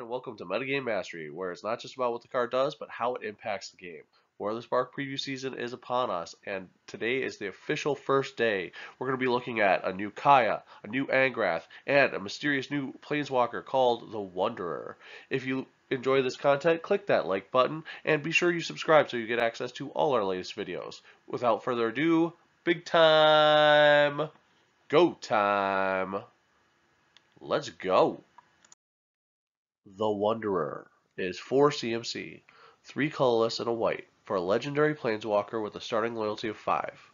and welcome to Metagame Mastery, where it's not just about what the card does, but how it impacts the game. War of the Spark preview season is upon us, and today is the official first day. We're going to be looking at a new Kyah, a new Angrath, and a mysterious new Planeswalker called the Wanderer. If you enjoy this content, click that like button, and be sure you subscribe so you get access to all our latest videos. Without further ado, big time! Go time! Let's go! The Wanderer is 4 CMC, 3 colorless and a white, for a legendary planeswalker with a starting loyalty of 5.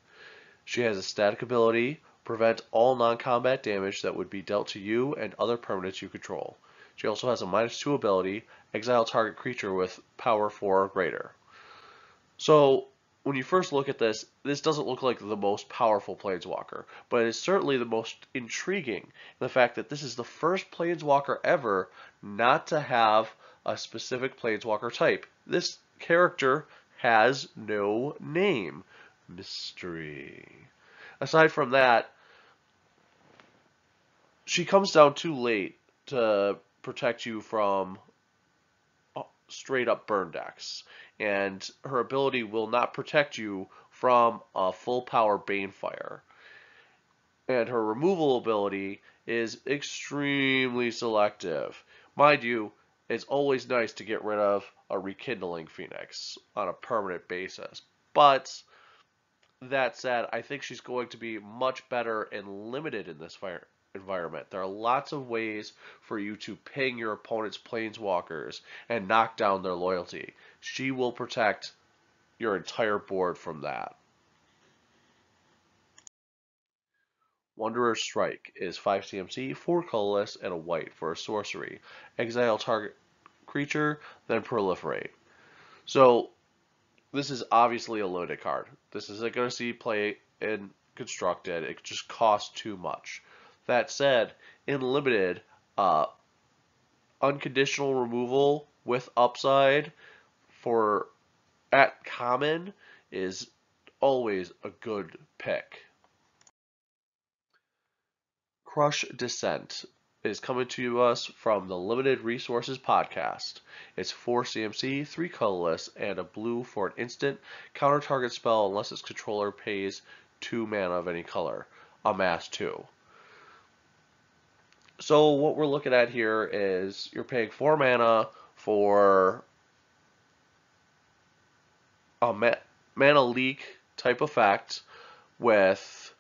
She has a static ability, prevent all non-combat damage that would be dealt to you and other permanents you control. She also has a -2 ability, exile target creature with power 4 or greater. So, when you first look at this, this doesn't look like the most powerful planeswalker, but it is certainly the most intriguing in the fact that this is the first planeswalker ever not to have a specific planeswalker type. This character has no name. Mystery. Aside from that, she comes down too late to protect you from straight up burn decks, and her ability will not protect you from a full power Bane fire. And her removal ability is extremely selective. Mind you, it's always nice to get rid of a Rekindling Phoenix on a permanent basis. But that said, I think she's going to be much better and limited in this environment. There are lots of ways for you to ping your opponent's planeswalkers and knock down their loyalty. She will protect your entire board from that. Wanderer's Strike is 5 CMC, 4 colorless, and a white for a sorcery. Exile target creature, then proliferate. So, this is obviously a loaded card. This isn't going to see play in Constructed. It just costs too much. That said, in Limited, unconditional removal with upside for at common is always a good pick. Crush Descent is coming to us from the Limited Resources podcast. It's 4 CMC, 3 colorless, and a blue for an instant. Counter target spell unless its controller pays 2 mana of any color. Amass 2. So what we're looking at here is you're paying 4 mana for a mana leak type effect with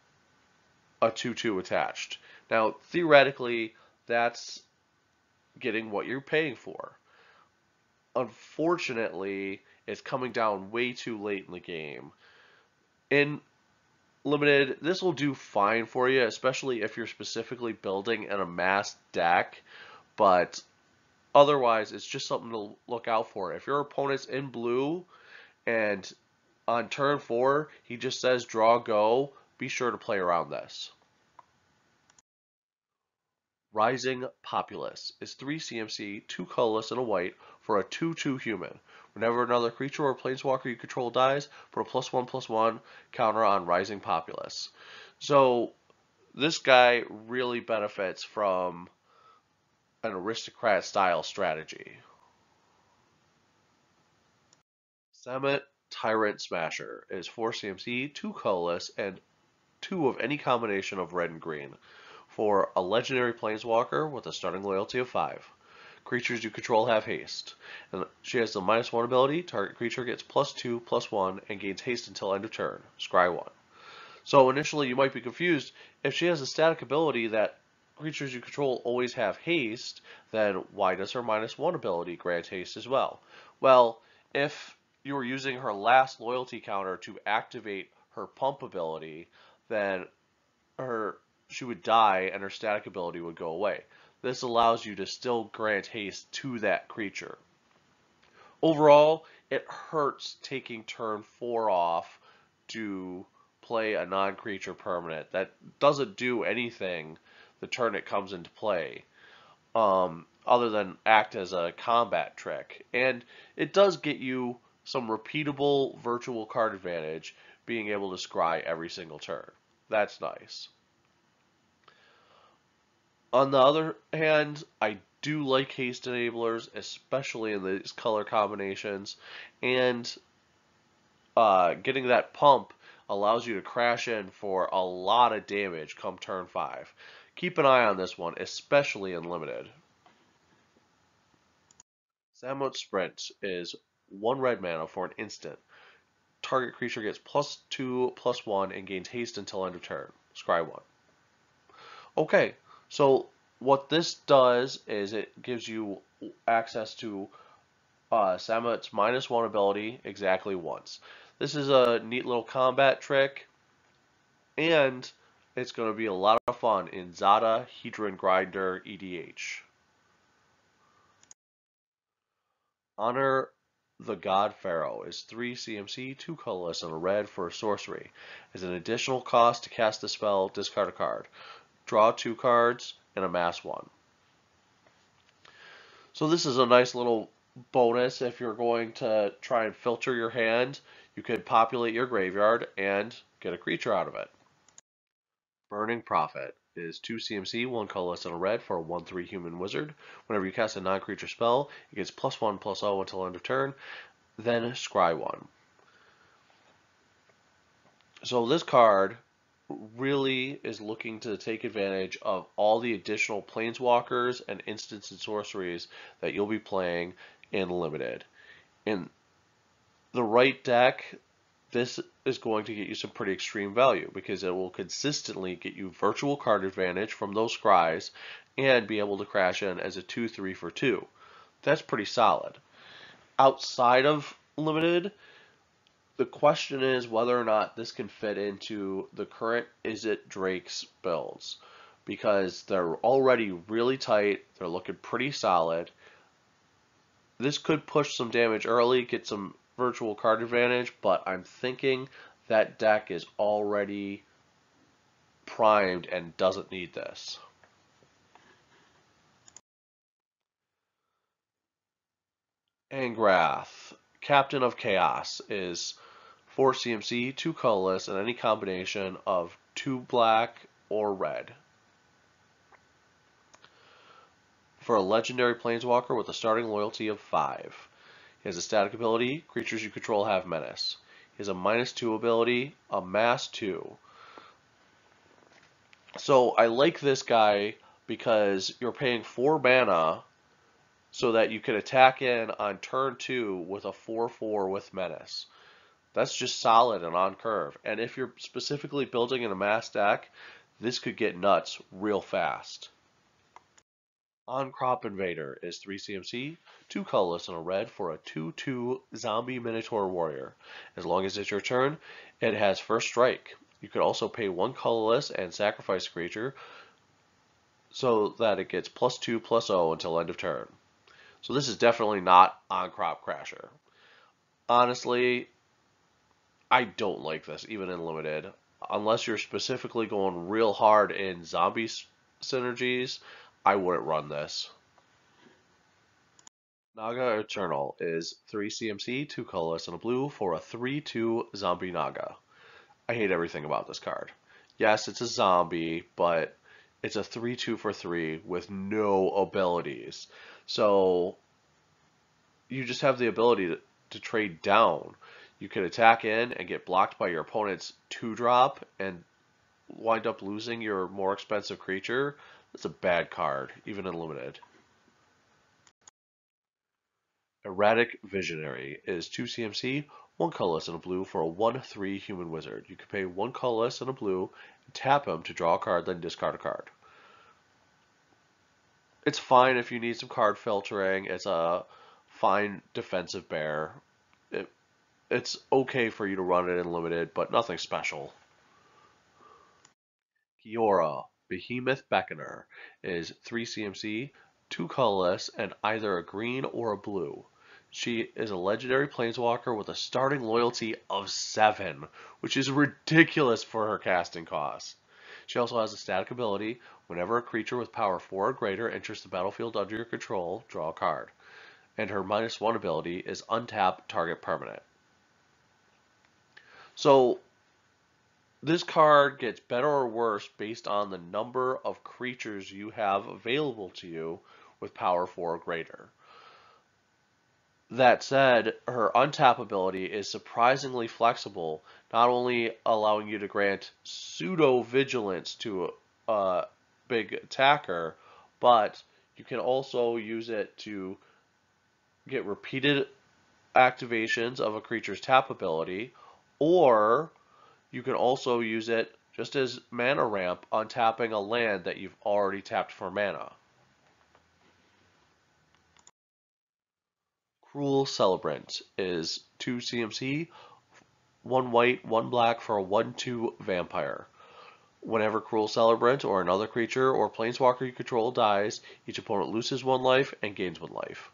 a 2/2 attached. Now, theoretically, that's getting what you're paying for. Unfortunately, it's coming down way too late in the game. In Limited, this will do fine for you, especially if you're specifically building an amassed deck, but otherwise, it's just something to look out for. If your opponent's in blue and on turn 4, he just says draw go, be sure to play around this. Rising Populace is 3 CMC, 2 colorless, and a white for a 2/2 human. Whenever another creature or planeswalker you control dies, put a +1/+1 counter on Rising Populace. So this guy really benefits from an aristocrat style strategy. Samet Tyrant Smasher is 4 CMC, 2 colorless, and 2 of any combination of red and green for a legendary planeswalker with a starting loyalty of 5. Creatures you control have haste. And she has the -1 ability, target creature gets +2/+1 and gains haste until end of turn. Scry 1. So initially you might be confused. If she has a static ability that creatures you control always have haste, then why does her -1 ability grant haste as well? Well, if you were using her last loyalty counter to activate her pump ability, then she would die and her static ability would go away. This allows you to still grant haste to that creature. Overall, it hurts taking turn 4 off to play a non-creature permanent that doesn't do anything the turn it comes into play, other than act as a combat trick. And it does get you some repeatable virtual card advantage, being able to scry every single turn. That's nice. On the other hand, I do like haste enablers, especially in these color combinations, and getting that pump allows you to crash in for a lot of damage come turn 5. Keep an eye on this one, especially in limited. Samut Sprint is 1 red mana for an instant. Target creature gets +2/+1 and gains haste until end of turn. Scry 1. Okay, so what this does is it gives you access to Samut's -1 ability exactly once. This is a neat little combat trick, and it's going to be a lot of fun in Zada, Hedron Grinder, EDH. Honor the God Pharaoh is 3 CMC, 2 colorless, and a red for a sorcery. As an additional cost to cast the spell, discard a card. Draw 2 cards and amass 1. So this is a nice little bonus if you're going to try and filter your hand. You could populate your graveyard and get a creature out of it. Burning Prophet is 2 CMC, 1 colorless, and a red for a 1/3 human wizard. Whenever you cast a non-creature spell, it gets +1/+0 until end of turn, then scry 1. So this card really is looking to take advantage of all the additional planeswalkers and instants and sorceries that you'll be playing in limited. In the right deck, this is going to get you some pretty extreme value because it will consistently get you virtual card advantage from those scries and be able to crash in as a 2/3 for 2. That's pretty solid. Outside of limited, the question is whether or not this can fit into the current Izzet Drake's builds, because they're already really tight, they're looking pretty solid. This could push some damage early, get some virtual card advantage, but I'm thinking that deck is already primed and doesn't need this. Angrath, Captain of Chaos, is 4 CMC, 2 colorless, and any combination of 2 black or red. For a legendary planeswalker with a starting loyalty of 5. He has a static ability, creatures you control have menace. He has a -2 ability, amass 2. So I like this guy because you're paying 4 mana so that you can attack in on turn 2 with a 4/4 with menace. That's just solid and on curve. And if you're specifically building an amass deck, this could get nuts real fast. On-Crop Invader is 3 CMC, 2 colorless, and a red for a 2/2 zombie Minotaur warrior. As long as it's your turn, it has first strike. You could also pay 1 colorless and sacrifice a creature so that it gets +2/+0 until end of turn. So this is definitely not On-Crop Crasher. Honestly, I don't like this, even in limited. Unless you're specifically going real hard in zombie synergies, I wouldn't run this. Naga Eternal is 3 CMC, 2 colorless, and a blue for a 3/2 zombie Naga. I hate everything about this card. Yes, it's a zombie, but it's a 3/2 for 3 with no abilities. So you just have the ability to trade down. You can attack in and get blocked by your opponent's 2-drop and wind up losing your more expensive creature. That's a bad card, even in limited. Erratic Visionary is 2 CMC, 1 colorless and a blue for a 1/3 human wizard. You can pay 1 colorless and a blue, and tap him to draw a card, then discard a card. It's fine if you need some card filtering. It's a fine defensive bear. It's okay for you to run it in limited, but nothing special. Kiora, Behemoth Beckoner, is 3 CMC, 2 colorless, and either a green or a blue. She is a legendary planeswalker with a starting loyalty of 7, which is ridiculous for her casting cost. She also has a static ability. Whenever a creature with power 4 or greater enters the battlefield under your control, draw a card. And her -1 ability is untap target permanent. So this card gets better or worse based on the number of creatures you have available to you with power 4 or greater. That said, her untap ability is surprisingly flexible, not only allowing you to grant pseudo-vigilance to a big attacker, but you can also use it to get repeated activations of a creature's tap ability, or you can also use it just as mana ramp on tapping a land that you've already tapped for mana. Cruel Celebrant is 2 CMC, 1 white, 1 black for a 1/2 vampire. Whenever Cruel Celebrant or another creature or planeswalker you control dies, each opponent loses 1 life and gains 1 life.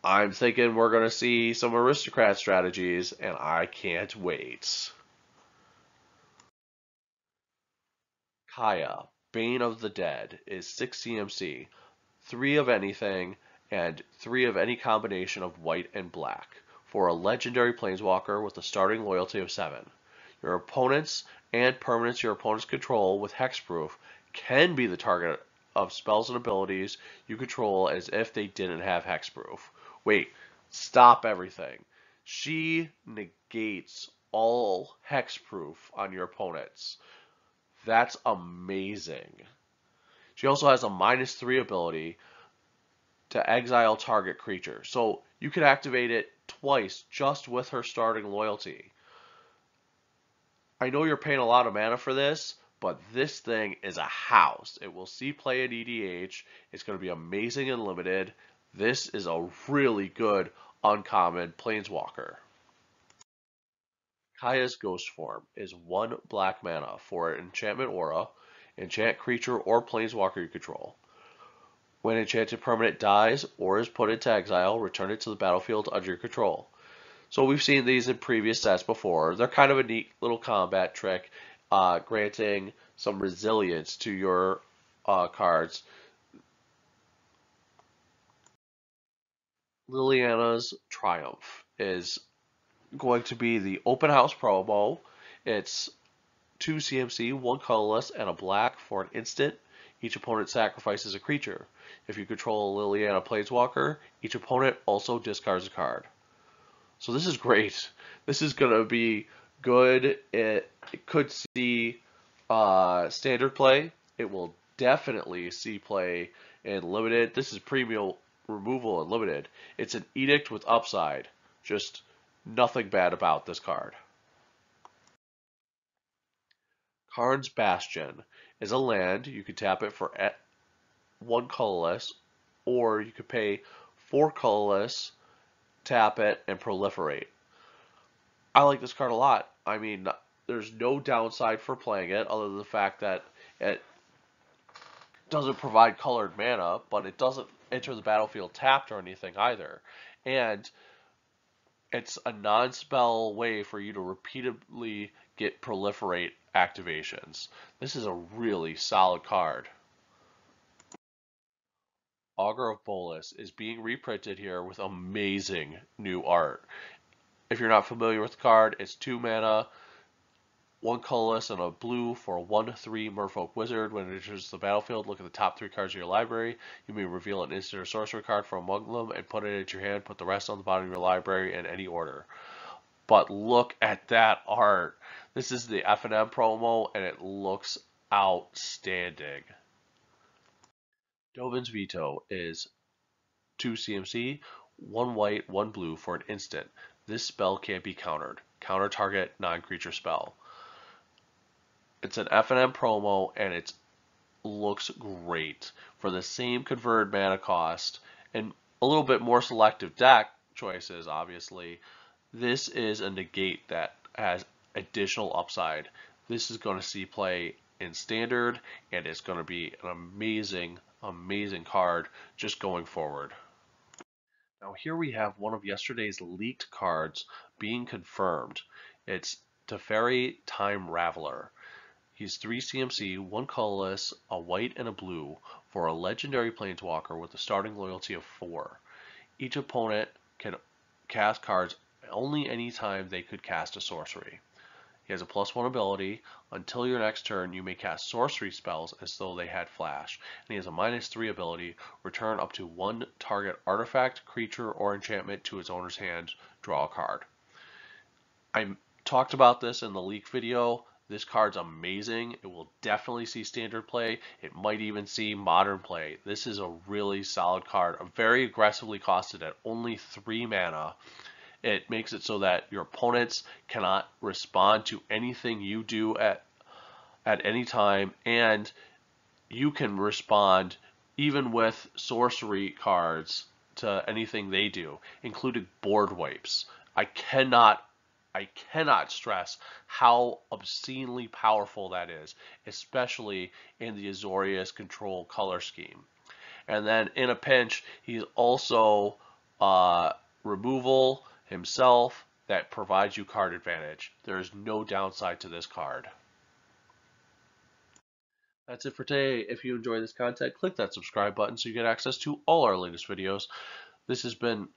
I'm thinking we're going to see some aristocrat strategies, and I can't wait. Kyah, Bane of the Dead, is 6 CMC, 3 of anything, and 3 of any combination of white and black, for a legendary planeswalker with a starting loyalty of 7. Your opponents and permanents your opponents control with hexproof can be the target of spells and abilities you control as if they didn't have hexproof. Wait, stop everything. She negates all hexproof on your opponents. That's amazing. She also has a -3 ability to exile target creature. So you can activate it twice just with her starting loyalty. I know you're paying a lot of mana for this, but this thing is a house. It will see play at EDH. It's going to be amazing and limited. This is a really good uncommon planeswalker. Kyah's Ghost Form is 1 black mana for an enchantment aura, enchant creature or planeswalker you control. When enchanted permanent dies or is put into exile, return it to the battlefield under your control. So we've seen these in previous sets before. They're kind of a neat little combat trick, granting some resilience to your cards. Lilliana's Triumph is going to be the open house promo. It's 2 CMC, 1 colorless, and a black for an instant. Each opponent sacrifices a creature. If you control a Lilliana Planeswalker, each opponent also discards a card. So this is great. This is going to be good. It could see standard play. It will definitely see play in limited. This is premium removal and limited. It's an edict with upside. Just nothing bad about this card. Karn's Bastion is a land. You can tap it for 1 colorless, or you could pay 4 colorless, tap it, and proliferate. I like this card a lot. I mean, there's no downside for playing it other than the fact that it doesn't provide colored mana, but it doesn't enter the battlefield tapped or anything either. And it's a non-spell way for you to repeatedly get proliferate activations. This is a really solid card. Augur of Polis is being reprinted here with amazing new art. If you're not familiar with the card, it's 2 mana, 1 colorless, and a blue for a 1/3 Merfolk Wizard. When it enters the battlefield, look at the top 3 cards of your library. You may reveal an instant or sorcery card from among them and put it into your hand. Put the rest on the bottom of your library in any order. But look at that art. This is the F&M promo, and it looks outstanding. Dovin's Veto is 2 CMC, 1 white, 1 blue for an instant. This spell can't be countered. Counter target non-creature spell. It's an F&M promo, and it looks great. For the same converted mana cost and a little bit more selective deck choices, obviously, this is a negate that has additional upside. This is going to see play in standard, and it's going to be an amazing card just going forward. Now here we have one of yesterday's leaked cards being confirmed. It's Teferi Time Raveler. He's 3 CMC, 1 colorless, a white, and a blue for a legendary planeswalker with a starting loyalty of 4. Each opponent can cast cards only any time they could cast a sorcery. He has a +1 ability. Until your next turn, you may cast sorcery spells as though they had flash. And he has a -3 ability. Return up to 1 target artifact, creature, or enchantment to its owner's hand. Draw a card. I talked about this in the leak video. This card's amazing. It will definitely see standard play. It might even see modern play. This is a really solid card. Very aggressively costed at only 3 mana. It makes it so that your opponents cannot respond to anything you do at any time, and you can respond even with sorcery cards to anything they do, including board wipes. I cannot stress how obscenely powerful that is, especially in the Azorius control color scheme. And then in a pinch, he's also removal himself that provides you card advantage. There is no downside to this card. That's it for today. If you enjoy this content, click that subscribe button so you get access to all our latest videos. This has been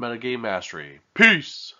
Metagame Mastery. Peace!